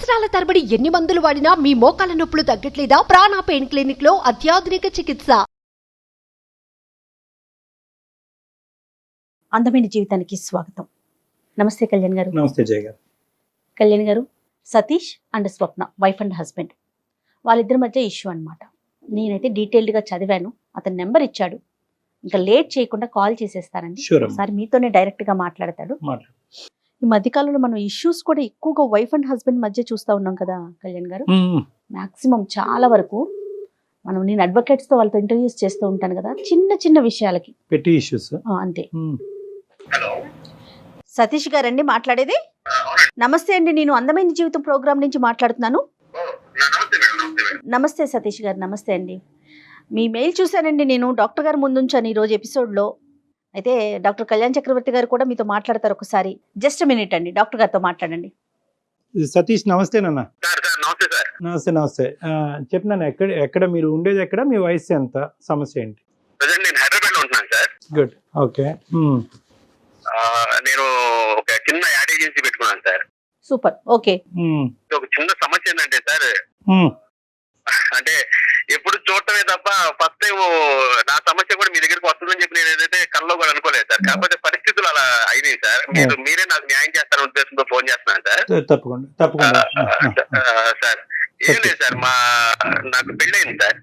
సంవత్సరాల తరబడి ఎన్ని మందులు వాడినా మీ మోకాల నొప్పులు తగ్గట్లేదా? ప్రాణ పెయిన్ క్లినిక్ లో అత్యాధునిక చికిత్స. అందమైన జీవితానికి స్వాగతం. నమస్తే కళ్యాణ్ గారు. నమస్తే జయ గారు. కళ్యాణ్ గారు, Satish and Swapna wife and husband, వాళ్ళిద్దరి మధ్య ఇష్యూ అన్నమాట. నేనైతే డీటెయిల్డ్గా చదివాను. అతని నెంబర్ ఇచ్చాడు. ఇంకా లేట్ చేయకుండా కాల్ చేసేస్తానండి. ఒకసారి మీతోనే డైరెక్ట్గా మాట్లాడతాడు. ఈ మధ్యకాలంలో మనం ఇష్యూస్ కూడా ఎక్కువగా వైఫ్ అండ్ హస్బెండ్ మధ్య చూస్తూ ఉన్నాం కదా కళ్యాణ్ గారు. మాక్సిమం చాలా వరకు నేను అడ్వకేట్స్తో వాళ్ళతో ఇంటర్వ్యూస్ చేస్తూ ఉంటాను కదా, చిన్న చిన్న విషయాలకి పెట్టి ఇష్యూస్ అంతే. సతీష్ గారండి మాట్లాడేది? నమస్తే అండి, నేను అందమైన జీవితం ప్రోగ్రామ్ నుంచి మాట్లాడుతున్నాను. నమస్తే సతీష్ గారు. నమస్తే అండి. మీ మెయిల్ చూశానండి, నేను డాక్టర్ గారు ముందుంచాను ఈరోజు ఎపిసోడ్లో. అయితే డాక్టర్ కళ్యాణ్ చక్రవర్తి గారు కూడా మీతో మాట్లాడతారు. ఒకసారి జస్ట్ మినిట్ అండి, డాక్టర్ గారితో మాట్లాడండి. సతీష్ నమస్తే నాన్న. నమస్తే నమస్తే. చెప్పినాను, ఎక్కడ మీరు ఉండేది, ఎక్కడ మీ వయసు ఎంత, సమస్య ఏంటి? నేను హైదరాబాద్ లో ఉంటున్నాను సార్. Good, okay. నేను ఒక చిన్న యాడ్ ఏజెన్సీ పెట్టుకున్నాను సార్. Super, okay. ఒక చిన్న సమస్య ఏంటంటే సార్, అంటే ఎప్పుడు చూడటమే తప్ప ఫస్ట్ టైం నా సమస్య కూడా మీ దగ్గరికి వస్తుందని చెప్పి నేను ఏదైతే కల్లో కూడా అనుకోలేదు సార్. కాకపోతే పరిస్థితులు అలా అయినాయి సార్. మీరే నాకు న్యాయం చేస్తారని ఉద్దేశంతో ఫోన్ చేస్తున్నాను సార్. తప్పకుండా సార్. ఏం లేదు సార్, నాకు పెళ్ళయింది సార్.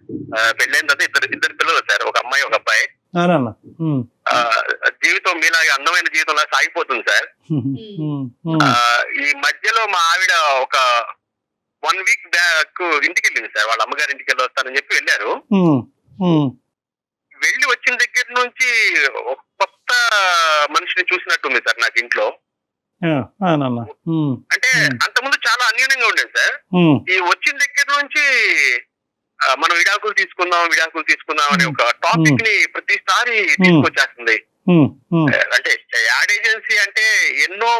పెళ్ళైన తర్వాత ఇద్దరు పిల్లలు సార్, ఒక అమ్మాయి ఒక అబ్బాయి. జీవితం మీలాగే అందమైన జీవితంలా సాగిపోతుంది సార్. ఈ మధ్యలో మా ఆవిడ ఒక 1 వీక్ బ్యాక్ ఇంటికి వెళ్ళింది సార్. వాళ్ళ అమ్మగారి ఇంటికి వెళ్ళి వస్తానని చెప్పి వెళ్ళారు. వెళ్ళి వచ్చిన దగ్గర నుంచి ఒక కొత్త మనిషిని చూసినట్టుంది సార్ నాకు ఇంట్లో. అంటే అంతకుముందు చాలా అన్యోన్యంగా ఉండేది సార్. ఈ వచ్చిన దగ్గర నుంచి మనం విడాకులు తీసుకుందాం అనే ఒక టాపిక్ ని ప్రతిసారి తీసుకొచ్చేస్తుంది. అంటే యాడ్ ఏజెన్సీ అంటే ఎన్నో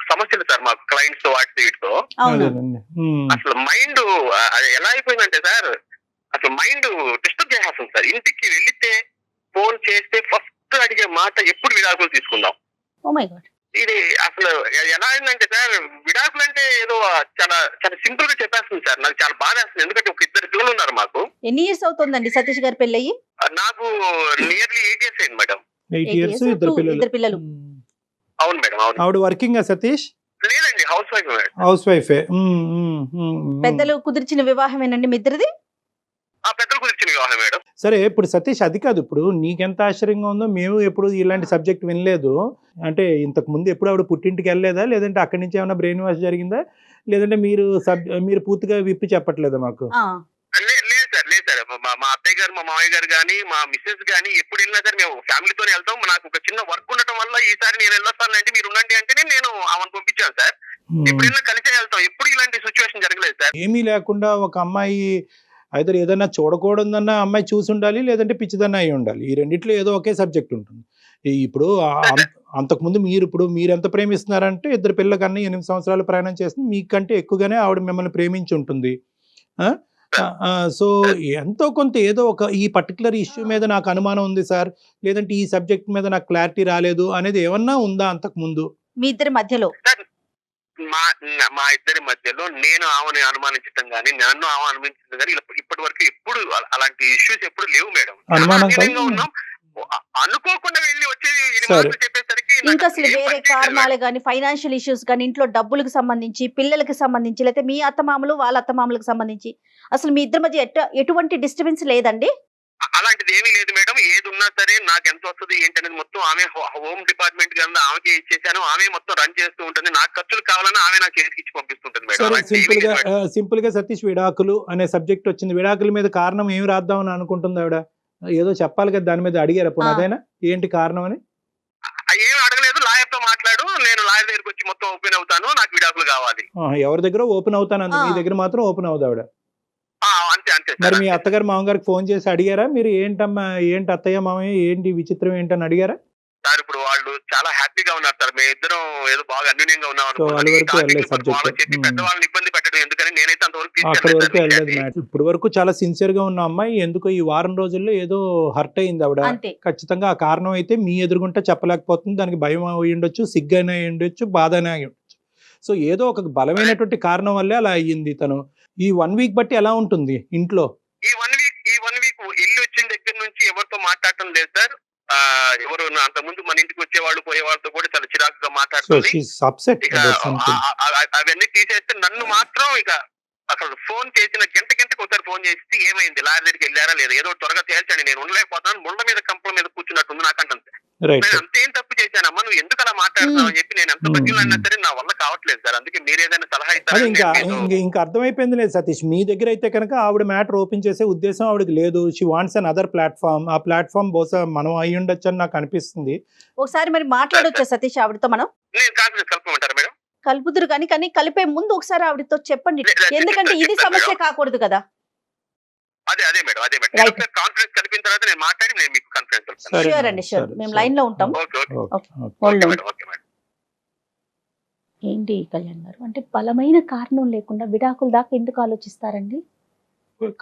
సమస్యలు సార్ మాకు, క్లయింట్స్ వాటితో వీటితో. అసలు మైండ్ ఎలా అయిపోయిందంటే సార్, అసలు మైండ్ డిస్టర్బ్ చేసేస్తుంది సార్. ఇంటికి వెళితే ఫోన్ చేస్తే ఫస్ట్ అడిగే మాట ఎప్పుడు విడాకులు తీసుకుందాం. ఇది అసలు ఎలా అయిందంటే సార్, విడాకులు అంటే ఏదో చాలా చాలా సింపుల్ గా చెప్పేస్తుంది సార్. నాకు చాలా బాధ వేస్తుంది. ఎందుకంటే ఒక 2 పిల్లలు ఉన్నారు మాకు. ఎన్ని ఇయర్స్ అవుతుందండి సతీష్ గారి పెళ్ళయి? నాకు నియర్లీ 8 years అయింది మేడం. 8 years, ఇద్దరు పిల్లలు. అవును మేడం, అవును. ఆవిడ వర్కింగ్ సతీష్? లేదండి, హౌస్ వైఫ్ మేడం. హౌస్ వైఫే. పెద్దలు కుదిర్చిన వివాహమేనండి మీ ఇద్దరిది? పెద్దలు కుదిర్చిన వివాహం మేడం. సరే, ఇప్పుడు సతీష్ అది కాదు, ఇప్పుడు నీకెంత ఆశ్చర్యంగా ఉందో, మేము ఎప్పుడు ఇలాంటి సబ్జెక్ట్ వినలేదు. అంటే ఇంతకు ముందు ఎప్పుడు ఆవిడ పుట్టింటికి వెళ్ళలేదా, లేదంటే అక్కడి నుంచి ఏమైనా బ్రెయిన్ వాష్ జరిగిందా, లేదంటే మీరు పూర్తిగా విప్పి చెప్పట్లేదా మాకు? లేదు సార్, మా అత్తయ్య గారు, మా మామయ్య గారు గానీ, మా మిస్సెస్ గానీ ఎప్పుడు వెళ్ళినా సార్ మేము ఫ్యామిలీతోనే వెళ్తాం. నాకు ఒక చిన్న వర్క్ ఉండటం వల్ల ఈసారి నేను వెళ్ళొస్తానంటే మీరు ఉండండి అంటేనే నేను ఆమెను పంపించాను సార్. ఎప్పుడు వెళ్ళినా కలిసే వెళ్తాం. ఎప్పుడు ఇలాంటి సిచ్యువేషన్ జరగలేదు సార్. ఏమీ లేకుండా ఒక అమ్మాయి అయితే ఏదైనా చూడకూడదన్న అమ్మాయి చూసి ఉండాలి, లేదంటే పిచ్చిదన్న అయి ఉండాలి. ఈ రెండిట్లో ఏదో ఒకే సబ్జెక్ట్ ఉంటుంది. ఇప్పుడు అంతకుముందు మీరు ఎంత ప్రేమిస్తున్నారంటే, 2 పిల్లల కన్నా 8 సంవత్సరాలు ప్రయాణం చేస్తుంది, మీకంటే ఎక్కువగానే ఆవిడ మిమ్మల్ని ప్రేమించి ఉంటుంది. సో ఎంతో కొంత ఏదో ఒక ఈ పర్టికులర్ ఇష్యూ మీద నాకు అనుమానం ఉంది సార్, లేదంటే ఈ సబ్జెక్ట్ మీద నాకు క్లారిటీ రాలేదు అనేది ఏమన్నా ఉందా అంతకు ముందు మీ ఇద్దరి మధ్యలో? మా ఇద్దరి మధ్యలో నేను ఆమెను అనుమానించడం గానీ, నన్ను ఆమె అనుమానించడం గానీ ఇప్పటి వరకు ఎప్పుడు అలాంటి ఇష్యూస్ ఎప్పుడు లేవు మేడం. ఉన్నాం, అనుకోకుండా వెళ్ళి వచ్చేది చెప్పేసరికి ఇంకా అసలు వేరే కారణాలు గానీ, ఫైనాన్షియల్ ఇష్యూస్ గానీ, ఇంట్లో డబ్బులకు సంబంధించి, పిల్లలకి సంబంధించి, లేకపోతే మీ అత్తమామలు వాళ్ళ అత్తమామలకు సంబంధించి అసలు మీ ఇద్దరి మధ్య ఎటువంటి డిస్టర్బెన్స్ లేదండి? అలాంటిది ఏమీ లేదు మేడం. ఏది ఉన్నా సరే నాకు ఎంత వస్తుంది ఏంటనేది మొత్తం ఆమె, హోమ్ డిపార్ట్మెంట్ కింద ఆమెకి ఇచ్చేసాను. ఆమె మొత్తం రన్ చేస్తూ ఉంటుంది. నాకు ఖర్చులు కావాలని ఆమె నాకు చేతికి ఇచ్చి పంపిస్తుంటుంది మేడం. సింపుల్ గా సతీష్, విడాకులు అనే సబ్జెక్ట్ వచ్చింది. విడాకుల మీద కారణం ఏమి రాద్దామని అనుకుంటుంది ఆవిడ? ఏదో చెప్పాలి కదా, దాని మీద అడిగారా పోనీ? అదేనా ఏంటి కారణం అని? ఏమి అడగలేదు. లాయర్ తో మాట్లాడు, నేను లాయర్ దగ్గరికి వచ్చి మొత్తం ఓపెన్ అవుతాను, నాకు విడాకులు కావాలి. ఎవరి దగ్గర ఓపెన్ అవుతాను అంది, మీ దగ్గర మాత్రం ఓపెన్ అవుతుంది ఆవిడ. అంతే. మరి మీ అత్తగారు మామగారికి ఫోన్ చేసి అడిగారా మీరు? ఏంటమ్మా, ఏంటి అత్తయ్య మామయ్య, ఏంటి విచిత్రం ఏంటని అడిగారా సార్? ఇప్పుడు వాళ్ళు చాలా హ్యాపీగా ఉన్నారు సార్. మేము ఇద్దరం ఏదో బాగా అన్యూన్యంగా ఉన్నాం. పెద్దవాళ్ళని ఇబ్బంది పెట్టడం ఎందుకని నేనైతే అంతవరకు ఇప్పుడు వరకు చాలా సిన్సియర్ గా ఉన్న అమ్మాయి ఎందుకో ఈ వారం రోజుల్లో ఏదో హర్ట్ అయింది ఆవిడ. ఖచ్చితంగా ఆ కారణం అయితే మీ ఎదురుగుంటే చెప్పలేకపోతుంది. దానికి భయం అయి ఉండొచ్చు, సిగ్గైనా అయి ఉండొచ్చు, బాధ అయినా అయి ఉండొచ్చు. సో ఏదో ఒక బలమైనటువంటి కారణం వల్లే అలా అయ్యింది. తను ఈ 1 వీక్ బట్టి ఎలా ఉంటుంది ఇంట్లో? ఈ వన్ వీక్ ఇల్లు వచ్చిన దగ్గర నుంచి ఎవరితో మాట్లాడటం లేదు సార్. ఎవరు అంత ముందు మన ఇంటికి వచ్చేవాళ్ళు పోయే వాళ్ళతో కూడా చాలా చిరాకుగా సో మాట్లాడుతుంది. షీస్ అప్సెట్ ఇక అబౌట్ సంథింగ్. అవన్నీ తీసేస్తే నన్ను మాత్రం ఇక అసలు ఫోన్ చేసిన గంటకి ఒకసారి ఫోన్ చేసి ఏమైంది, లారీ దగ్గరికి వెళ్ళారా లేదా, ఏదో త్వరగా తేల్చండి, నేను ఉండలేకపోతాను, ముళ్ళ మీద కంపల మీద కూర్చున్నట్టుంది నాకంటే. రైట్. నేను అంతేం తప్పు చేశానమ్మా, నువ్వు ఎందుకు అలా మాట్లాడుతున్నావు అని చెప్పి నేను ఎంత బతికినా సరే నా వల్ల కావట్లేదు సార్. అందుకే మీరు ఏదైనా సలహా అది ఇంకా ఇస్తారని ఇంకా అర్థమైపోయింది లేదు సతీష్. మీ దగ్గర అయితే కనుక ఆవిడ మ్యాటర్ ఓపెన్ చేసే ఉద్దేశం ఆవిడకి లేదు. She wants an other platform. ఆ ప్లాట్ఫామ్ బహుశా మనం అయి ఉండొచ్చు అని నాకు అనిపిస్తుంది. ఒకసారి మరి మాట్లాడొచ్చా సతీష్ ఆవిడతో? మనం నేను కాన్ఫిడెన్స్ కలుపుకోమంటారా మేడం? కలుపుదురు కానీ కలిపే ముందు ఒకసారి ఆవిడతో చెప్పండి, ఎందుకంటే ఇది సమస్య కాకూడదు కదా. అదే మేడం Right. కాన్ఫిడెన్స్ కలిపిన తర్వాత నేను మాట్లాడి నేను మీకు కాన్ఫిడెన్స్ కలుపుతాను. సరే షూర్ అండి, షూర్. సరే, మేము సరే. లైన్ లో ఉంటాం. Okay okay. Hold on. Madam. ఏంటి కళ్యాణ్ గారు, అంటే బలమైన కారణం లేకుండా విడాకుల దాకా ఎందుకు ఆలోచిస్తారండి?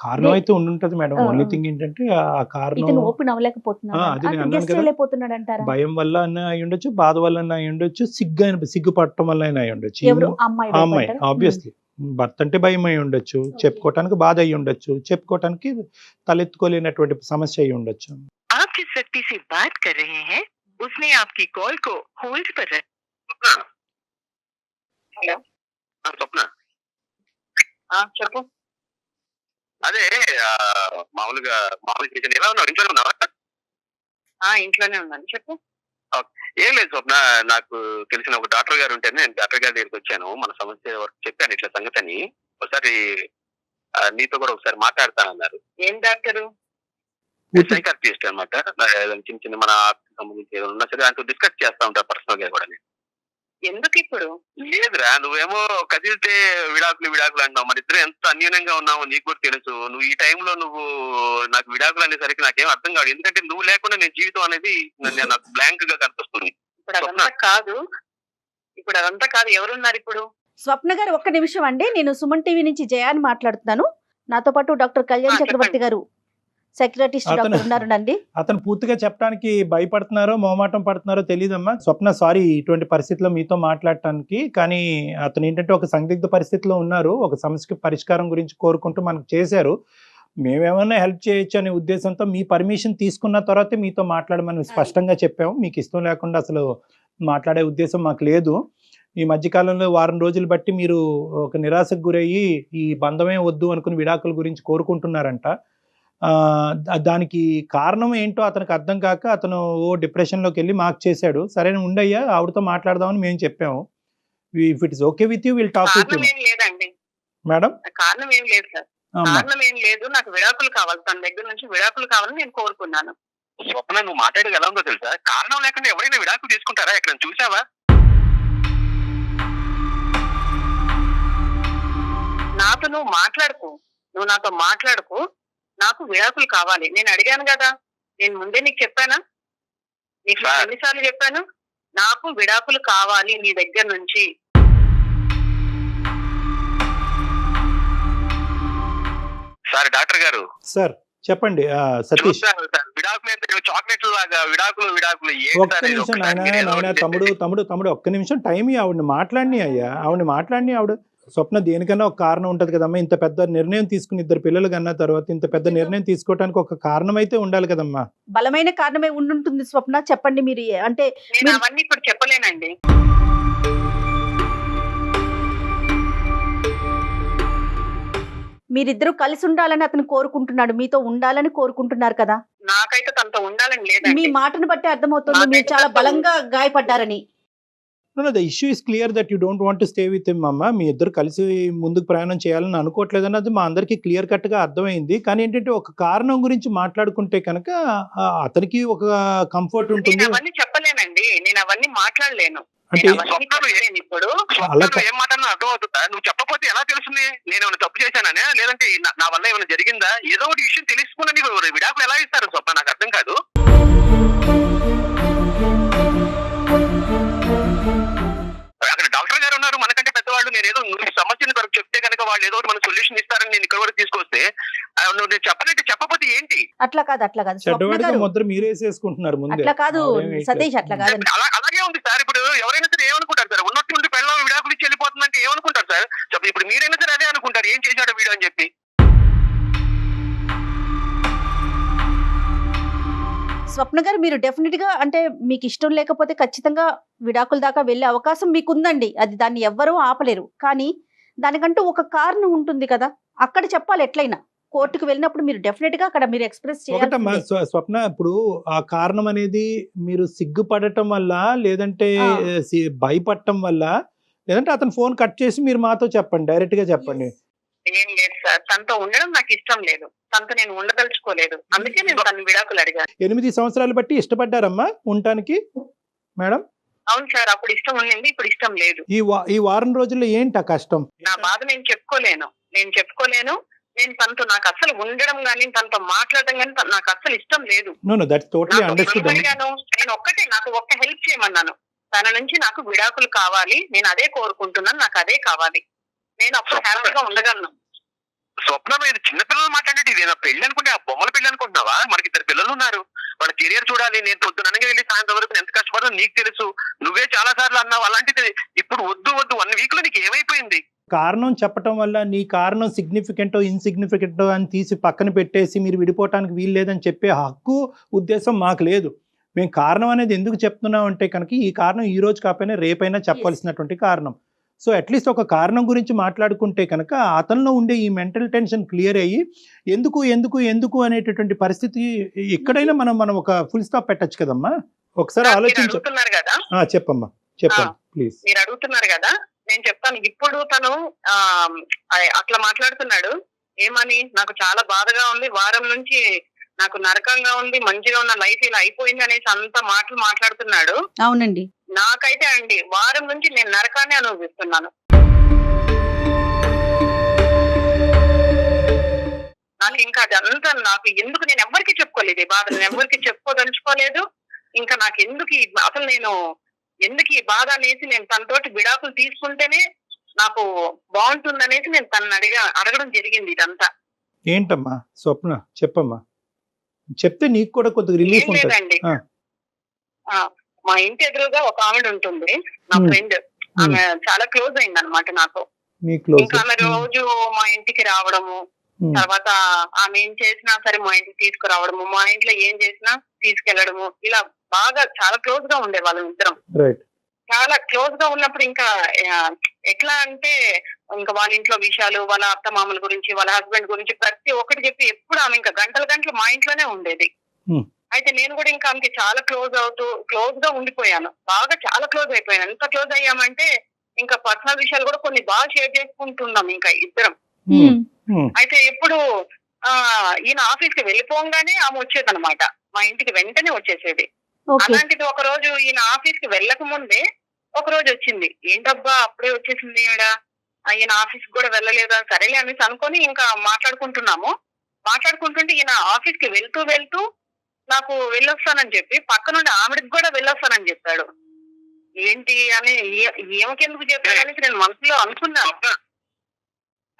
కారణం అయితే ఉండుంటది మేడం. ఆ. ఓన్లీ థింగ్ ఏంటంటే ఆ కారణం ఇతను ఓపెన్ అవ్వలేకపోతున్నాడు, అది నేను అన్నాను గెస్ట్ కదా. వెళ్ళిపోతున్నాడు అంటారా? భయం వల్ల అయినా అయి ఉండొచ్చు, బాధ వల్ల అయినా అయి ఉండొచ్చు, సిగ్గుపడటం వల్ల అయినా అయి ఉండొచ్చు. ఎవరు అమ్మాయి ఆ అమ్మాయి భయపడ్డారా? ఆబ్వియస్లీ భర్త అంటే భయం అయి ఉండొచ్చు, చెప్పుకోవటానికి బాధ అయి ఉండొచ్చు, చెప్పుకోవటానికి తలెత్తుకోలేనటువంటి సమస్య అయి ఉండొచ్చు. आप जिस व्यक्ति से बात कर रहे हैं उसने आपकी कॉल को होल्ड पर रखा। హలో స్వప్న, చెప్పు. అదే మామూలుగా చేసాను. ఎలా ఉన్నావు? ఇంట్లోనే ఉన్నావా? ఇంట్లోనే ఉన్నాను, చెప్పు. ఏం లేదు స్వప్న, నాకు తెలిసిన ఒక డాక్టర్ గారు ఉంటేనే నేను డాక్టర్ గారి దగ్గరికి వచ్చాను. మన సమస్య చెప్పాను ఇట్లా సంగతి అని. ఒకసారి నీతో కూడా ఒకసారి మాట్లాడతానన్నారు. ఏం డాక్టరు? సైకాట్రిస్ట్ అనమాట. చిన్న మన సంబంధించి ఏదైనా ఉన్నా సరే ఆయనతో డిస్కస్ చేస్తా ఉంటారు పర్సనల్ గా కూడా. ఎందుకు ఇప్పుడు? లేదురా, నువ్వేమో కదిలితే విడాకులు అంటావు. మన ఇద్దరు ఎంత అన్యూనంగా ఉన్నావో నీకు కూడా తెలుసు. నువ్వు ఈ టైంలో నువ్వు నాకు విడాకులు అనేసరికి నాకేం అర్థం కాదు. ఎందుకంటే నువ్వు లేకుండా నేను జీవితం అనేది నాకు బ్లాంక్ గా కనిపిస్తుంది. ఇప్పుడు అదంతా కాదు. ఎవరున్నారు ఇప్పుడు? స్వప్న గారు ఒక్క నిమిషం అండి, నేను సుమన్ టీవీ నుంచి జయాని మాట్లాడుతున్నాను. నాతో పాటు డాక్టర్ కళ్యాణ్ చక్రవర్తి గారు, సైకియాట్రిస్ట్ డాక్టర్ ఉన్నారండి. అతను పూర్తిగా చెప్పడానికి భయపడుతున్నారో మొహమాటం పడుతున్నారో తెలియదమ్మా. స్వప్న సారీ ఇటువంటి పరిస్థితిలో మీతో మాట్లాడటానికి. కానీ అతను ఏంటంటే ఒక సందిగ్ధ పరిస్థితిలో ఉన్నారు. ఒక సమస్యకి పరిష్కారం గురించి కోరుకుంటూ మనకు చేశారు. మేమేమన్నా హెల్ప్ చేయొచ్చు అనే ఉద్దేశంతో మీ పర్మిషన్ తీసుకున్న తర్వాతే మీతో మాట్లాడమని స్పష్టంగా చెప్పాము. మీకు ఇష్టం లేకుండా అసలు మాట్లాడే ఉద్దేశం మాకు లేదు. ఈ మధ్యకాలంలో వారం రోజులు బట్టి మీరు ఒక నిరాశకు గురయ్యి ఈ బంధమే వద్దు అనుకుని విడాకుల గురించి కోరుకుంటున్నారంట. దానికి కారణం ఏంటో అతనికి అర్థం కాక అతను డిప్రెషన్లోకి వెళ్ళి మాకు చేశాడు. సరే ఉండయ్యా, ఆవిడతో మాట్లాడదామని మేము చెప్పాము. If it is okay with you will talk with you. లేదండి మేడం, కారణం ఏం లేదు సార్. కారణం ఏం లేదు. నాకు విడాకులు కావాలి, తన దగ్గర నుంచి విడాకులు కావాలని నేను కోరుకున్నాను. స్వప్న, నువ్వు మాట్లాడేది ఎలా ఉందో తెలుసా? కారణం లేకుండా ఎవరైనా విడాకులు తీసుకుంటారా? ఎక్కడ చూసావా? నాతో నువ్వు నాతో మాట్లాడుకు. నాకు విడాకులు కావాలి. నేను అడిగాను కదా, నేను ముందే నీకు చెప్పానా? నీకు ఎన్నిసార్లు చెప్పాను? నాకు విడాకులు కావాలి నీ దగ్గర నుంచి. సార్ డాక్టర్ గారు, సార్ చెప్పండి. సతీష్, విడాకులు చాక్లెట్లు లాగా విడాకులు ఒక్క నిమిషం నాయన తమ్ముడు ఒక్క నిమిషం టైం ఆవిడని మాట్లాడిని అయ్యా. ఆవిడ స్వప్న దేనికన్నా ఒక కారణం ఉంటది కదమ్మా. ఇంత పెద్ద నిర్ణయం తీసుకుని ఇద్దరు పిల్లలు కన్నా తర్వాత ఇంత పెద్ద నిర్ణయం తీసుకోవడానికి ఒక కారణం అయితే ఉండాలి కదమ్మా. బలమైన కారణమే ఉండుంటుంది స్వప్న, చెప్పండి మీరు. అంటే నేను అవన్నీ ఇప్పుడు చెప్పలేనండి. మీరిద్దరూ కలిసి ఉండాలని అతను కోరుకుంటున్నాడు, మీతో ఉండాలని కోరుకుంటున్నారు కదా. నాకైతే తనతో ఉండాలని మీ లేదండి. మాటను బట్టి అర్థమవుతుంది మీరు చాలా బలంగా గాయపడ్డారని. The issue is clear that you don't want to stay with him అమ్మ. మీ ఇద్దరు కలిసి ముందుకు ప్రయాణం చేయాలని అనుకోవట్లేదు అన్నది మా అందరికీ క్లియర్ కట్ గా అర్థమైంది. కానీ ఏంటంటే ఒక కారణం గురించి మాట్లాడుకుంటే కనుక అతనికి ఒక కంఫర్ట్ ఉంటుంది. నేను అవన్నీ చెప్పలేనండి, నేను అవన్నీ మాట్లాడలేను. అంటే ఇప్పుడు ఏం మాట్లాడినా అర్థం అవుతుందా? నువ్వు చెప్పకపోతే ఎలా తెలుస్తుంది నేను ఏమైనా తప్పు చేశాననే, లేదంటే నా వల్ల ఏమైనా జరిగిందా? ఏదో ఒకటి విషయం తెలుసుకుని విడాకులు ఎలా ఇస్తారు స్వప్న? నాకు అర్థం కాదు. అక్కడ డాక్టర్ గారు ఉన్నారు, మనకంటే పెద్దవాళ్ళు. నేను ఏదో సమస్యను కొరకు చెప్తే కనుక వాళ్ళు ఏదో మన సొల్యూషన్ ఇస్తారని నేను ఇక్కడ వరకు తీసుకొస్తే నువ్వు చెప్పనంటే చెప్పకపోతే ఏంటి? అట్లా కాదు చెడ్డవాడిగా ముద్ర మీరేసేసుకుంటున్నారు ముందే. అట్లా కాదు సతీష్, అట్లా కాదు. అలాగే ఉంది సార్. ఇప్పుడు ఎవరైనా సరే ఏమనుకుంటారు సార్, ఉన్నట్టు పెళ్ళం విడాకులు ఇచ్చి వెళ్ళిపోతుందంటే ఏమనుకుంటారు సార్? ఇప్పుడు మీరైనా సరే అదే అనుకుంటారు, ఏం చేశాడు వీడు అని చెప్పి. స్వప్న గారు, మీరు డెఫినెట్ గా అంటే మీకు ఇష్టం లేకపోతే ఖచ్చితంగా విడాకుల దాకా వెళ్ళే అవకాశం మీకు ఉందండి. అది దాన్ని ఎవ్వరూ ఆపలేరు. కానీ దానికంటూ ఒక కారణం ఉంటుంది కదా, అక్కడ చెప్పాలి. ఎట్లయినా కోర్టుకు వెళ్ళినప్పుడు మీరు డెఫినెట్ గా అక్కడ మీరు ఎక్స్ప్రెస్ ఒకటమ్మా చేయాలి. స్వప్న, ఇప్పుడు ఆ కారణం అనేది మీరు సిగ్గుపడటం వల్ల, లేదంటే భయపడటం వల్ల, లేదంటే అతను ఫోన్ కట్ చేసి మీరు మాతో చెప్పండి, డైరెక్ట్ గా చెప్పండి. ఏం లేదు సార్, తనతో ఉండడం నాకు ఇష్టం లేదు, తనతో నేను ఉండదలుచుకోలేదు, అందుకే నేను తన విడాకులు అడిగాను. 8 సంవత్సరాలు బట్టి ఇష్టపడ్డారమ్మా ఉండటానికి మేడం? అవును సార్, అప్పుడు ఇష్టం ఉండింది, ఇప్పుడు ఇష్టం లేదు. ఈ వారం రోజుల్లో ఏంటి ఆ కష్టం? నా బాధ నేను చెప్పుకోలేను. నేను తనతో నాకు అసలు ఉండడం గానీ, తనతో మాట్లాడడం గానీ నాకు అసలు ఇష్టం లేదు. నో దట్స్ టోటలీ నాకు అండర్స్టూడ్. నేను ఒక్కటే, నాకు ఒక్క హెల్ప్ చేయమన్నాను. తన నుంచి నాకు విడాకులు కావాలి, నేను అదే కోరుకుంటున్నాను, నాకు అదే కావాలి. నేను అప్పుడు హ్యాపీగా ఉండగలను. స్వప్న, ఇది చిన్నపిల్లలు మాట్లాడేది, ఇదేనా పెళ్లి అనుకుంటే ఆ బొమ్మల పెళ్లి అనుకుంటున్నావా? మనకి 2 పిల్లలు ఉన్నారు, వాళ్ళ కెరియర్ చూడాలి. నేను పొద్దుననగా వెళ్ళి సాయంత్రం వరకు ఎంత కష్టపడో నీకు తెలుసు, నువ్వే చాలా సార్లు అన్నావు. అలాంటిది ఇప్పుడు వద్దు 1 వీక్ లో నీకు ఏమైపోయింది? కారణం చెప్పటం వల్ల నీ కారణం సిగ్నిఫికెంటో ఇన్సిగ్నిఫికెంటో అని తీసి పక్కన పెట్టేసి మీరు విడిపోవటానికి వీలు లేదని చెప్పే హక్కు ఉద్దేశం మాకు లేదు. మేము కారణం అనేది ఎందుకు చెప్తున్నాం అంటే కనుక ఈ కారణం ఈ రోజు కాకపోయినా రేపైనా చెప్పాల్సినటువంటి కారణం. సో అట్లీస్ట్ ఒక కారణం గురించి మాట్లాడుకుంటే కనుక అతనిలో ఉండే ఈ మెంటల్ టెన్షన్ క్లియర్ అయ్యి ఎందుకు ఎందుకు ఎందుకు అనేటటువంటి పరిస్థితి ఎక్కడైనా మనం ఒక ఫుల్ స్టాప్ పెట్టచ్చు కదమ్మా. ఒకసారి ఆలోచించు. అడుగుతున్నారు కదా, చెప్పమ్మా, చెప్పండి ప్లీజ్. మీరు అడుగుతున్నారు కదా, నేను చెప్తాను. ఇప్పుడు తను అట్లా మాట్లాడుతున్నాడు ఏమని, నాకు చాలా బాధగా ఉంది, వారం నుంచి నాకు నరకంగా ఉంది, మంచిగా ఉన్న లైఫ్ ఇలా అయిపోయింది అనేసి అంత మాటలు మాట్లాడుతున్నాడు. అవునండి, నాకైతే అండి వారం నుంచి నేను నరకాన్ని అనుభవిస్తున్నాను. నాకు ఇంకా అదంతా నాకు ఎందుకు, నేను ఎవరికి చెప్పుకోలేదు ఈ బాధ, నేను ఎవరికి చెప్పుకోదలుచుకోలేదు. ఇంకా నాకు ఎందుకు అసలు నేను ఎందుకు ఈ బాధ అనేసి నేను తనతోటి విడాకులు తీసుకుంటేనే నాకు బాగుంటుందనేసి నేను తనని అడగడం జరిగింది. ఇదంతా ఏంటమ్మా స్వప్న, చెప్పమ్మా, చెప్తే నీకు కూడా కొద్దిగా రిలీఫ్ ఉంటుంది. లేదండి, మా ఇంటి ఎదురుగా ఒక ఆవిడ ఉంటుంది, నా ఫ్రెండ్. ఆమె చాలా క్లోజ్ అయింది అనమాట నాతో. ఇంకా ఆమె రోజు మా ఇంటికి రావడము, తర్వాత ఆమె ఏం చేసినా సరే మా ఇంటికి తీసుకురావడము, మా ఇంట్లో ఏం చేసినా తీసుకెళ్లడము, ఇలా బాగా చాలా క్లోజ్ గా ఉండే వాళ్ళం ఇద్దరం. చాలా క్లోజ్ గా ఉన్నప్పుడు ఇంకా ఎట్లా అంటే ఇంకా వాళ్ళ ఇంట్లో విషయాలు, వాళ్ళ అత్త మామల గురించి, వాళ్ళ హస్బెండ్ గురించి ప్రతి ఒక్కటి చెప్పి ఎప్పుడు ఆమె ఇంకా గంటలు మా ఇంట్లోనే ఉండేది. అయితే నేను కూడా ఇంకా ఆమెకి చాలా క్లోజ్ గా ఉండిపోయాను, బాగా చాలా క్లోజ్ అయిపోయాను. ఎంత క్లోజ్ అయ్యామంటే ఇంకా పర్సనల్ విషయాలు కూడా కొన్ని బాగా షేర్ చేసుకుంటున్నాం ఇంకా ఇద్దరం. అయితే ఎప్పుడు ఈయన ఆఫీస్ కి వెళ్ళిపోగానే ఆమె వచ్చేది అనమాట, మా ఇంటికి వెంటనే వచ్చేసేది. అలాంటిది ఒక రోజు ఈయన ఆఫీస్ కి వెళ్ళక ముందే ఒక రోజు వచ్చింది. ఏంటబ్బా అప్పుడే వచ్చేసింది ఈయన ఆఫీస్ కూడా వెళ్ళలేదా, సరేలే అనేసి అనుకొని ఇంకా మాట్లాడుకుంటుంటే ఈయన ఆఫీస్ కి వెళ్తూ నాకు వెళ్ళొస్తానని చెప్పి పక్క నుండి ఆవిడకి కూడా వెళ్ళొస్తానని చెప్పాడు. ఏంటి అని ఏమకెందుకు చెప్పాడు అనేసి నేను మనసులో అనుకున్నాను.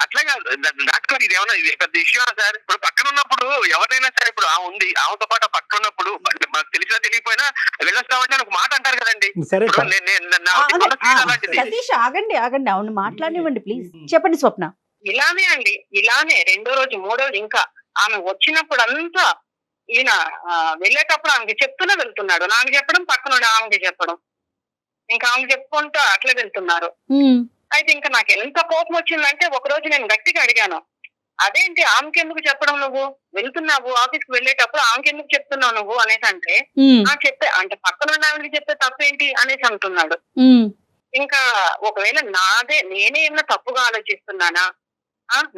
అట్లా కాదు డాక్టర్ గారు, ఇదేమన్నా పెద్ద ఇష్యూ సార్? ఇప్పుడు పక్కన ఉన్నప్పుడు ఎవరైనా సరే, ఇప్పుడు ఉంది ఆమెతో పాటు పక్కన ఉన్నప్పుడు మాకు తెలిసినా తెలియకపోయినా వెళ్ళొస్తామంటే ఒక మాట అంటారు కదండి. సతీష్ ఆగండి, అవును మాట్లాడివ్వండి ప్లీజ్, చెప్పండి స్వప్న. ఇలానే 2వ రోజు 3వ రోజు ఇంకా ఆమె వచ్చినప్పుడు అంతా ఈయన వెళ్ళేటప్పుడు ఆమెకి చెప్తూనే వెళ్తున్నాడు. నాకు చెప్పడం, పక్కన ఆమెకి చెప్పడం, ఇంకా ఆమెకి చెప్పుకుంటూ అట్లా వెళ్తున్నారు. అయితే ఇంకా నాకు ఎంత కోపం వచ్చిందంటే ఒక రోజు నేను గట్టిగా అడిగాను, అదేంటి ఆమెకి ఎందుకు చెప్పడం, నువ్వు వెళ్తున్నావు ఆఫీస్ కి వెళ్ళేటప్పుడు ఆమెకి ఎందుకు చెప్తున్నావు నువ్వు అనేసి అంటే, చెప్పే అంటే పక్కన ఉన్న ఆమెకి చెప్తే తప్పేంటి అనేసి అంటున్నాడు. ఇంకా ఒకవేళ నేనే ఏమైనా తప్పుగా ఆలోచిస్తున్నానా,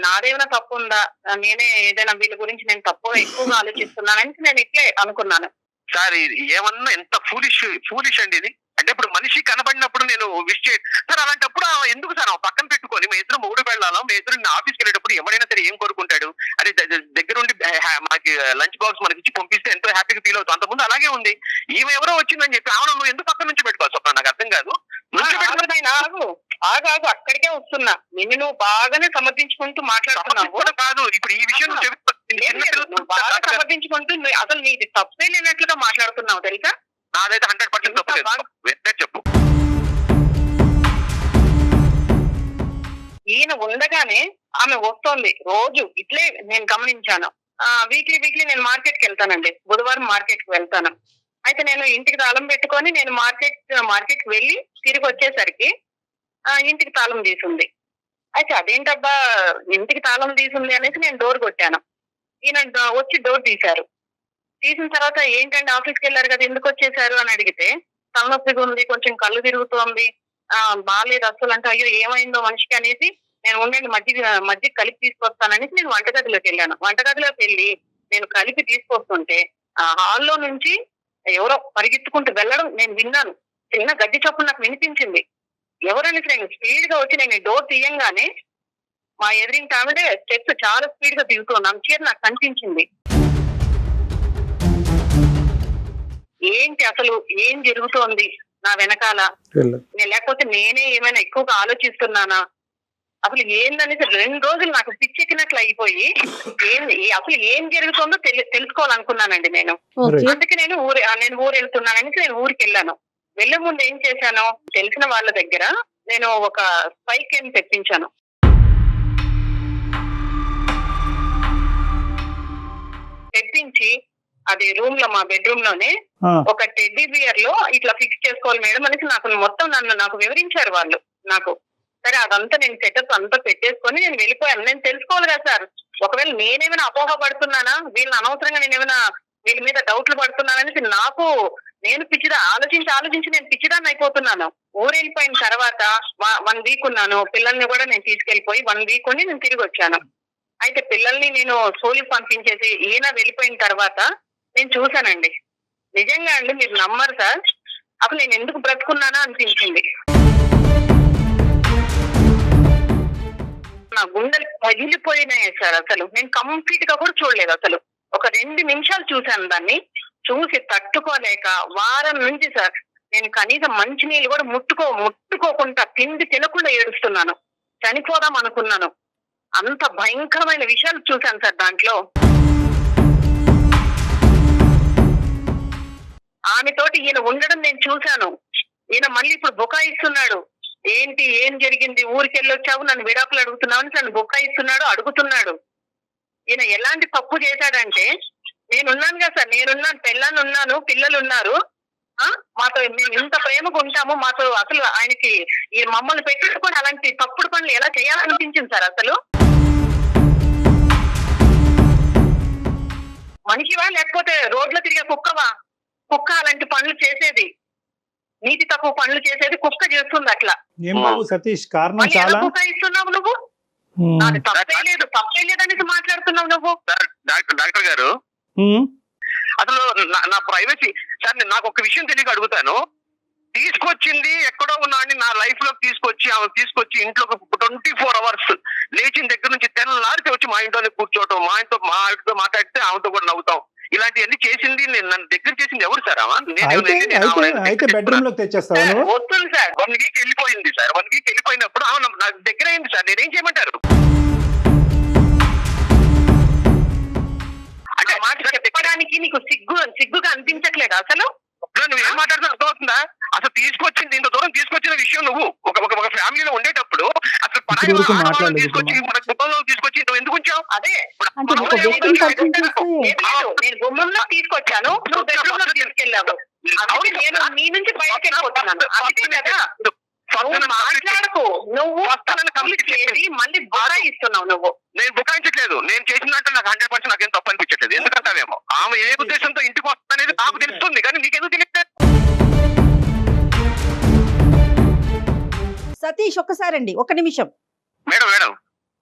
నాదేమైనా తప్పు ఉందా, నేనే ఏదైనా వీళ్ళ గురించి నేను తప్పుగా ఎక్కువగా ఆలోచిస్తున్నానని నేను ఇట్లే అనుకున్నాను. సార్ ఏమన్నా ఎంత ఫూలిష్ అండి ఇది. అంటే ఇప్పుడు మనిషి కనబడినప్పుడు నేను విష్ చేయ సార్, అలాంటప్పుడు ఎందుకు సార్ పక్కన పెట్టుకొని మీ ఇద్దరు మొగుడు వెళ్ళాలా, మీ ఇద్దరు ఆఫీస్కి వెళ్ళేటప్పుడు ఎవరైనా సరే ఏం కోరుకుంటాడు, అది దగ్గరుండి మనకి లంచ్ బాక్స్ మనకి ఇచ్చి పంపిస్తే ఎంతో హ్యాపీగా ఫీల్ అవుతాం. అంతకుముందు అలాగే ఉంది. ఈమె ఎవరో వచ్చిందని చెప్పి ఆమె నువ్వు ఎందుకు పక్కన నుంచి పెట్టుకోవాలి స్వప్న, నాకు అర్థం కాదు. ఆగు అక్కడికే వస్తున్నా, నిన్ను నువ్వు బాగానే సమర్థించుకుంటూ మాట్లాడుతున్నావు కాదు. ఇప్పుడు ఈ విషయం బాగా సమర్థించుకుంటూ అసలు నీది తప్పే లేనట్లుగా మాట్లాడుతున్నావు తెలుసా. నాదైతే 100% తప్పు చెప్పు. ఈయన ఉండగానే ఆమె వస్తోంది రోజు ఇట్లే నేను గమనించాను. వీక్లీ నేను మార్కెట్ కి వెళ్తానండి, బుధవారం మార్కెట్ కి వెళ్తాను. అయితే నేను ఇంటికి తాళం పెట్టుకొని నేను మార్కెట్ కి వెళ్ళి తిరిగి వచ్చేసరికి ఇంటికి తాళం తీసుంది. అయితే అదేంటబ్బా ఇంటికి తాళం తీసుంది అనేసి నేను డోర్ కొట్టాను. ఈయన వచ్చి డోర్ తీశారు. తీసిన తర్వాత ఏంటంటే ఆఫీస్కి వెళ్ళారు కదా, ఎందుకు వచ్చేసారు అని అడిగితే తలనొప్పిగా ఉంది, కొంచెం కళ్ళు తిరుగుతోంది, బాగాలేదు అసలు. అంటే అయ్యో ఏమైందో మనిషికి అనేసి నేను ఉండండి మధ్య కలిపి తీసుకొస్తాననేసి నేను వంటగదిలోకి వెళ్ళాను. వంటగదిలోకి వెళ్ళి నేను కలిపి తీసుకొస్తుంటే హాల్లో నుంచి ఎవరో పరిగెత్తుకుంటూ వెళ్ళడం నేను విన్నాను. చిన్న గడ్డి చప్పుడు నాకు వినిపించింది. ఎవరనేసి నేను స్పీడ్ గా వచ్చి నేను డోర్ తీయంగానే మా ఎదురింటి ఆవిడే స్టెప్స్ చాలా స్పీడ్ గా దిగుతున్నాను. చీర నాకు కనిపించింది. ఏంటి అసలు ఏం జరుగుతోంది నా వెనకాల, లేకపోతే నేనే ఏమైనా ఎక్కువగా ఆలోచిస్తున్నానా, అసలు ఏందనేసి 2 రోజులు నాకు పిచ్చెక్కినట్లు అయిపోయి అసలు ఏం జరుగుతుందో తెలుసుకోవాలనుకున్నానండి నేను. అందుకే నేను ఊరు వెళ్తున్నాననేసి నేను ఊరికి వెళ్ళాను. వెళ్లే ముందు ఏం చేశాను, తెలిసిన వాళ్ళ దగ్గర నేను ఒక స్పై క్యామ్ తెప్పించాను. తెప్పించి అది రూమ్ లో, మా బెడ్రూమ్ లోనే ఒక టెడ్డీ బియర్ లో ఇట్లా ఫిక్స్ చేసుకోవాలి మేడం అనేసి నాకు వివరించారు వాళ్ళు నాకు. సరే అదంతా నేను సెటప్ అంతా పెట్టేసుకొని నేను వెళ్ళిపోయాను. నేను తెలుసుకోవాలి కదా సార్, ఒకవేళ నేనేమైనా అపోహ పడుతున్నానా, వీళ్ళని అనవసరంగా నేనేమైనా వీళ్ళ మీద డౌట్లు పడుతున్నాననేసి నేను ఆలోచించి నేను పిచ్చిదాన్ని అయిపోతున్నాను. ఊరు వెళ్ళిపోయిన తర్వాత 1 వీక్ ఉన్నాను. పిల్లల్ని కూడా నేను తీసుకెళ్లిపోయి 1 వీక్ ఉండి నేను తిరిగి వచ్చాను. అయితే పిల్లల్ని నేను స్కూల్కి పంపించేసి ఈయన వెళ్ళిపోయిన తర్వాత నేను చూశానండి. నిజంగా అండి మీరు నమ్మరు సార్, అసలు నేను ఎందుకు బ్రతుకున్నానా అనిపించింది. నా గుండెలు పగిలిపోయినాయి సార్. అసలు నేను కంప్లీట్ గా కూడా చూడలేదు. అసలు ఒక 2 నిమిషాలు చూశాను. దాన్ని చూసి తట్టుకోలేక వారం నుంచి సార్ నేను కనీసం మంచినీళ్ళు కూడా ముట్టుకోకుండా తిండి తినకుండా ఏడుస్తున్నాను. చనిపోదాం అనుకున్నాను. అంత భయంకరమైన విషయాలు చూశాను సార్ దాంట్లో. ఆమెతోటి ఈయన ఉండడం నేను చూశాను. ఈయన మళ్ళీ ఇప్పుడు బుకాయిస్తున్నాడు. ఏంటి ఏం జరిగింది, ఊరికి వెళ్ళొచ్చావు, నన్ను విడాకులు అడుగుతున్నావు అని నన్ను బుకాయిస్తున్నాడు, అడుగుతున్నాడు. ఈయన ఎలాంటి తప్పు చేశాడంటే, నేనున్నాను కదా సార్, నేనున్నాను, పెళ్ళాన్ని ఉన్నాను, పిల్లలు ఉన్నారు, మాతో మేము ఇంత ప్రేమగా ఉంటాము, మాతో అసలు ఆయనకి ఈ మమ్మల్ని పెట్టుకొని అలాంటి తప్పుడు పనులు ఎలా చేయాలనిపించింది సార్. అసలు మనిషివా లేకపోతే రోడ్లో తిరిగే కుక్క అలాంటి పనులు చేసేది, నీతి తక్కువ పనులు చేసేది కుక్క చేస్తుంది అట్లా. ఏం బాబు సతీష్, కారణం చాలా కుక్క ఇస్తున్నావు నువ్వు, నాది తప్పే లేదనేసి మాట్లాడుతున్నావు నువ్వు. డాక్టర్ గారు అసలు నా ప్రైవసీ సార్, నాకు ఒక విషయం తెలియక అడుగుతాను. తీసుకొచ్చింది ఎక్కడో ఉన్నాడని నా లైఫ్ లోకి తీసుకొచ్చి ఇంట్లో 24 hours లేచిన దగ్గర నుంచి తెల్లారితే వచ్చి మా ఇంట్లోనే కూర్చోవటం, మా ఆవిడతో మాట్లాడితే ఆమెతో కూడా నవ్వుతాం, ఇలాంటివన్నీ చేసింది నన్ను దగ్గర చేసింది ఎవరు సార్? అయితే బెడ్రూమ్ లో తెచ్చేస్తాను. వస్తుంది సార్. 1 వీక్ వెళ్ళిపోయింది సార్. 1 వీక్ వెళ్ళిపోయినప్పుడు నాకు దగ్గర అయింది సార్. నేనేం చేయమంటారు? అంటే మాట చెప్పడానికి నీకు సిగ్గుగా అనిపించట్లేదు అసలు? నువ్వు ఏం మాట్లాడుతున్నా అర్థమవుతుందా? అసలు తీసుకొచ్చింది ఇంత దూరం తీసుకొచ్చిన విషయం నువ్వు ఒక ఫ్యామిలీలో ఉండేటప్పుడు అసలు తీసుకొచ్చి మన కుటుంబంలో తీసుకొచ్చి నువ్వు ఎందుకు ఉంచావు? అదే నేను గుమ్మంలో తీసుకొచ్చాను, నువ్వు బెడ్రూమ్ లో తీసుకెళ్ళావు. నేను నీ నుంచి బయటకు వెళ్ళిపోతున్నాను. అందుకే కదా మాట్లాడకు, నువ్వు కంప్లీట్ చేసి మళ్ళీ బుకాయిస్తున్నావు. నువ్వు నేను బుకాయించట్లేదు. నేను చేసినట్టు నాకు 100% నాకేం తప్పు అనిపించట్లేదు. ఎందుకంటావేమో ఆమె ఏ ఉద్దేశంతో ఇంటికి వస్తుందనేది నాకు తెలుస్తుంది, కానీ నీకెందుకు తెలియట్లేదు? సతీష్ ఒక్కసారండి, ఒక్క నిమిషం మేడం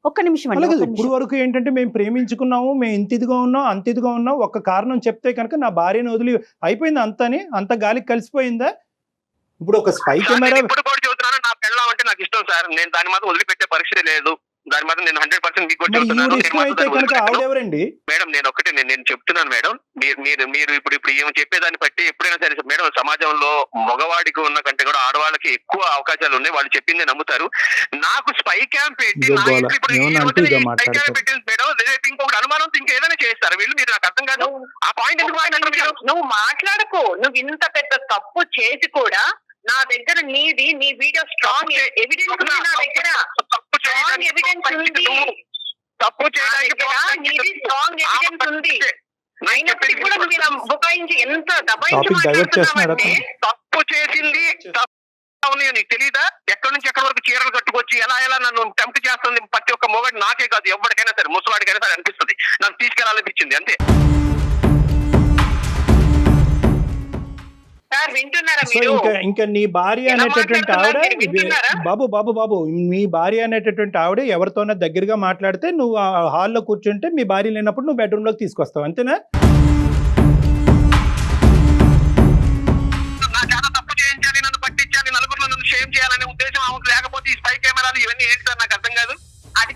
ఒక్క నిమిషం అండి. ఇప్పుడు వరకు ఏంటంటే మేము ప్రేమించుకున్నాము, మేము ఇంత ఇదిగా ఉన్నాం, అంత ఇదిగా ఉన్నాం, ఒక కారణం చెప్తే కనుక నా భార్యను వదిలి అయిపోయింది అంత గాలికి కలిసిపోయిందా? ఇప్పుడు ఒక స్పై కెమెరా ఇప్పుడు కూడా చెబుతున్నాను, నా పెళ్ళం అంటే నాకు ఇష్టం సార్. నేను దాని మాత్రం వదిలిపెట్టే పరిస్థితి లేదు. దాని మాత్రం నేను 100% మీకు కూడా చెబుతున్నాను. మేడం నేను ఒకటే నేను చెప్తున్నాను మేడం, మీరు ఇప్పుడు ఏమో చెప్పేదాన్ని బట్టి ఎప్పుడైనా సరే మేడం, సమాజంలో మగవాడికి ఉన్న కంటే కూడా ఆడవాళ్ళకి ఎక్కువ అవకాశాలు ఉన్నాయి. వాళ్ళు చెప్పిందే నమ్ముతారు. నాకు స్పై క్యాంప్ పెట్టి పెట్టింది మేడం, రేపు ఇంకొకటి అనుమానంతో ఇంకేదైనా చేస్తారు వీళ్ళు. మీరు నాకు అర్థం కాదు. ఆ పాయింట్ ఎందుకు మాట్లాడరు? నువ్వు మాట్లాడకు. నువ్వు ఇంత పెద్ద తప్పు చేసి కూడా నా దగ్గర నీ వీడియో స్ట్రాంగ్ ఎవిడెన్స్ నా దగ్గర తప్పు చేయడానికి తప్పు చేయడానికి స్ట్రాంగ్ ఎవిడెన్స్ ఉంది. అయినప్పటికీ కూడా నువ్వు ఇలా బుకాయించి ఎంత దబాయించి టాపిక్ డైవర్ట్ చేస్తున్నాడు మాట్లాడుతున్నావంటే తప్పు చేసింది అవును నీకు తెలీదా? ఎక్కడి నుంచి ఎక్కడి వరకు చీరలు కట్టుకొచ్చి ఎలా నన్ను టెంప్ట్ చేస్తుంది ప్రతి ఒక్క మొగడు, నాకే కాదు ఎవరికైనా సరే, ముసలాడికైనా సరే అనిపిస్తుంది, నన్ను తీసుకెళ్లాలనిపించింది అంతే. సార్ వింటున్నారా సో మీరు? ఇంకా నీ భార్య ఎలా అనేటటువంటి ఆవిడ మాట్లాడుతున్నారు మీరు? వింటున్నారా? బాబు మీ భార్య అనేటటువంటి ఆవిడ ఎవరితోనో దగ్గరగా మాట్లాడితే నువ్వు ఆ హాల్లో కూర్చుంటే మీ భార్య లేనప్పుడు నువ్వు బెడ్రూమ్ లోకి తీసుకొస్తావు అంతేనా? నా చాలా తప్పు చేయించాలి, నన్ను పట్టించాలి, నలుగురిలో నన్ను షేమ్ చేయాలనే ఉద్దేశం ఆమెకు లేకపోతే ఈ స్పై కెమెరాలు ఇవన్నీ ఏంటి సార్ నాకు అర్థం కాదు. అది